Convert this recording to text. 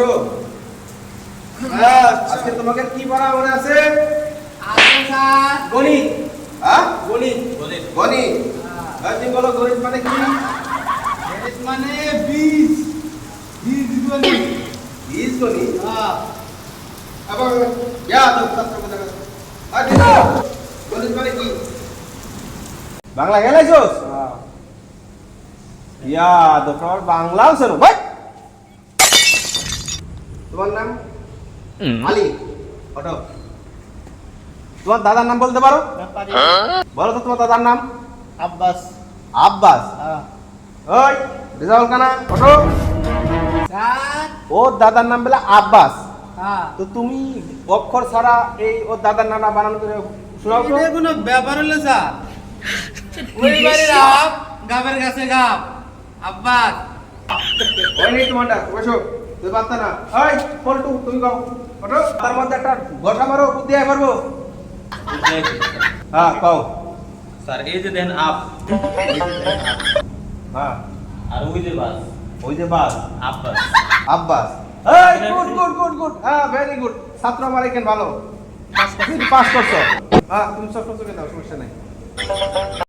বসো। হ্যাঁ, আজকে তোমাকে কি পড়া মনে আছে? আছে স্যার। গণিত। হ্যাঁ? গণিত। গণিত। হ্যাঁ, তুমি বলো গণিত মানে কি? গণিত মানে বীজ। বীজ গণিত। বীজ গণিত। হ্যাঁ। এবং ইয়া তো ছাত্র কথা কথা। আর ঠিক গণিত মানে কি? বাংলা গেলাইছস? হ্যাঁ। ইয়া তো তোমার বাংলাও শোনো ভাই। তোমার নাম আলী। ওঠো। তোমার দাদার নাম বলতে পারো? ব্যাপারী। বলো তো তোমার দাদার নাম? আব্বাস। আব্বাস। হ্যাঁ। ওই রেজাউল কানা ওঠো। স্যার। ওর দাদার নাম বলে আব্বাস। হ্যাঁ। তো তুমি অক্ষর ছাড়া এই ওর দাদার নাম বানানো করে শোনাও তো। এটা কোনো ব্যাপার হলো স্যার? ওই বাড়ির আপ, গাবের কাছে গাব। আব্বাস। ওই নেই তোমারটা বসো। তুই পারতা না। ওই পল্টু তুমি গাও ওঠো। তার মধ্যে একটা ঘষা মারো বুদ্ধি আয় পারবো। হ্যাঁ কও। স্যার এই যে দেন আপ হ্যাঁ আর ওই যে বাস ওই যে বাস আব্বাস আব্বাস। এই গুড গুড গুড গুড হ্যাঁ ভেরি গুড। ছাত্র আমার এখানে ভালো পাস করছো। হ্যাঁ তুমি সব কিছু দাও সমস্যা নাই।